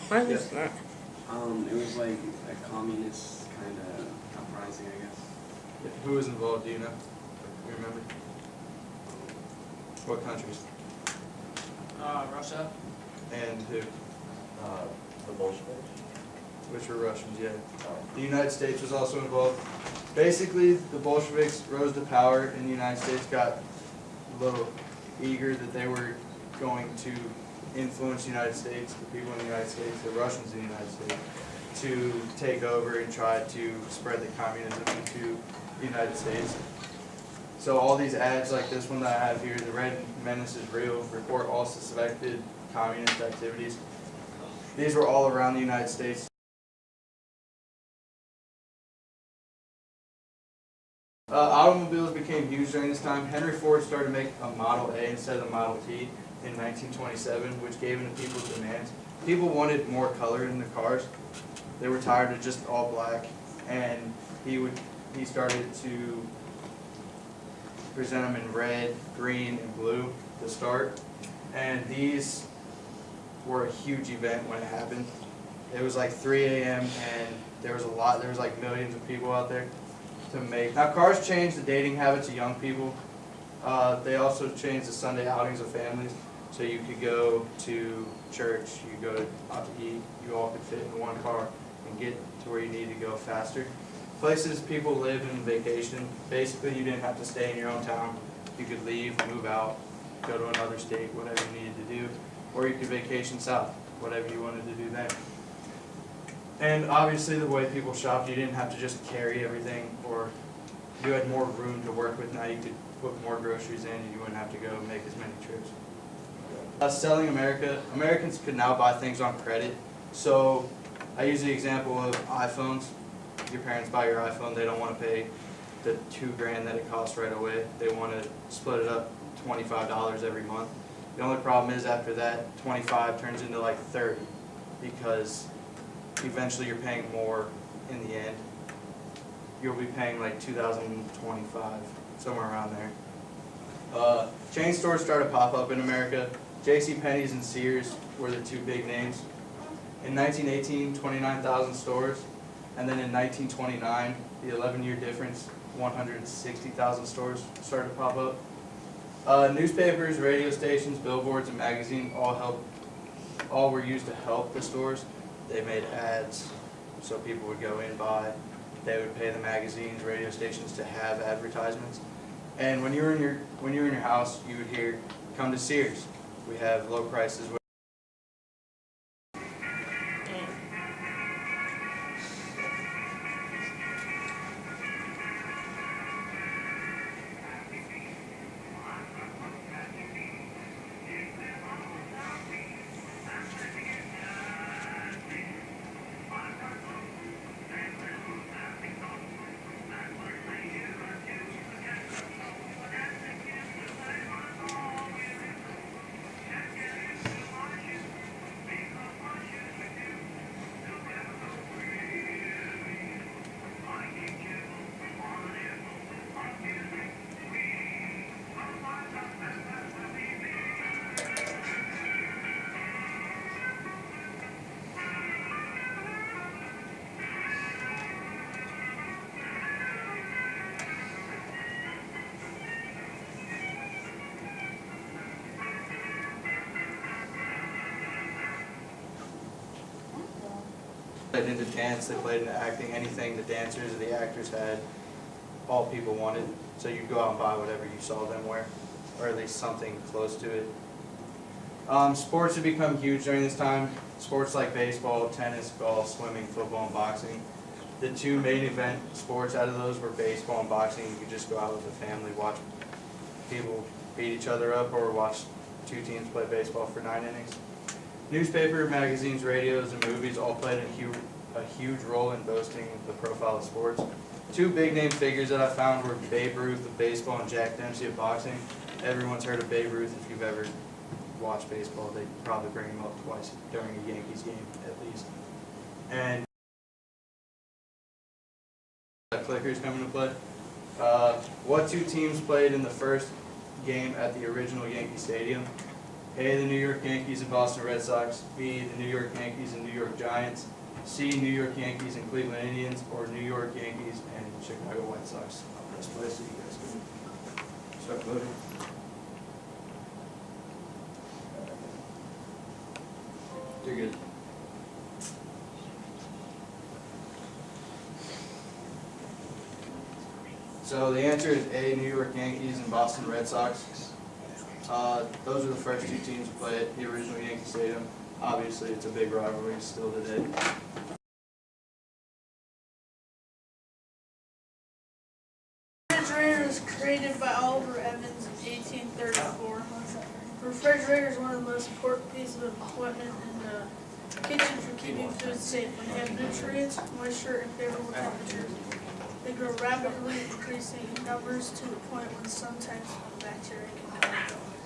Why was that? It was like a communist kind of uprising, I guess. Who was involved, do you know? You remember? What countries? Russia. And who? The Bolsheviks. Which were Russians, yeah. Oh. The United States was also involved. Basically, the Bolsheviks rose to power and the United States got a little eager that they were going to influence the United States, the people in the United States, the Russians in the United States, to take over and try to spread the communism into the United States. So all these ads like this one that I have here, the Red Menace is real, report all suspected communist activities. These were all around the United States. Automobiles became huge during this time. Henry Ford started to make a Model A instead of the Model T in 1927, which gave into people's demands. People wanted more color in the cars. They were tired of just all black, and he started to present them in red, green, and blue to start. And these were a huge event when it happened. It was like 3 a.m. and there was like millions of people out there to make. Now cars changed the dating habits of young people. They also changed the Sunday outings of families. So you could go to church, you could go out to eat, you all could fit in one car and get to where you need to go faster. Places people live and vacation, basically you didn't have to stay in your own town. You could leave, move out, go to another state, whatever you needed to do, or you could vacation south, whatever you wanted to do then. And obviously the way people shopped, you didn't have to just carry everything, or you had more room to work with. Now you could put more groceries in and you wouldn't have to go make as many trips. Selling Americans could now buy things on credit. So I use the example of iPhones. Your parents buy your iPhone, they don't want to pay the $2,000 that it costs right away. They want to split it up $25 every month. The only problem is after that, 25 turns into like 30 because eventually you're paying more in the end. You'll be paying like $2,025, somewhere around there. Chain stores started to pop up in America. JCPenney's and Sears were the two big names. In 1918, 29,000 stores. And then in 1929, the 11-year difference, 160,000 stores started to pop up. Newspapers, radio stations, billboards, and magazines all were used to help the stores. They made ads so people would go in, buy. They would pay the magazines, radio stations to have advertisements. And when you were in your house, you would hear, "Come to Sears. We have low prices." They played into dance, they played into acting, anything the dancers or the actors had, all people wanted. So you'd go out and buy whatever you saw them wear, or at least something close to it. Sports had become huge during this time. Sports like baseball, tennis, golf, swimming, football, and boxing. The two main event sports out of those were baseball and boxing. You could just go out with the family, watch people beat each other up, or watch two teams play baseball for 9 innings. Newspaper, magazines, radios, and movies all played a huge role in boasting the profile of sports. Two big name figures that I found were Babe Ruth of baseball and Jack Dempsey of boxing. Everyone's heard of Babe Ruth if you've ever watched baseball. They probably bring him up twice during a Yankees game at least. And clicker's coming to play. What two teams played in the first game at the original Yankee Stadium? A, the New York Yankees and Boston Red Sox, B, the New York Yankees and New York Giants, C, New York Yankees and Cleveland Indians, or New York Yankees and Chicago White Sox. Best place so you guys can start voting. You're good. So the answer is A, New York Yankees and Boston Red Sox. Those are the first two teams to play at the original Yankee Stadium. Obviously, it's a big rivalry still today. Refrigerator was created by Oliver Evans in 1834. Refrigerator is one of the most important pieces of equipment in the kitchen for keeping food safe. When they have nutrients, moisture, and favorable temperatures, they grow rapidly, increasing in numbers to the point when some types of bacteria can kill them.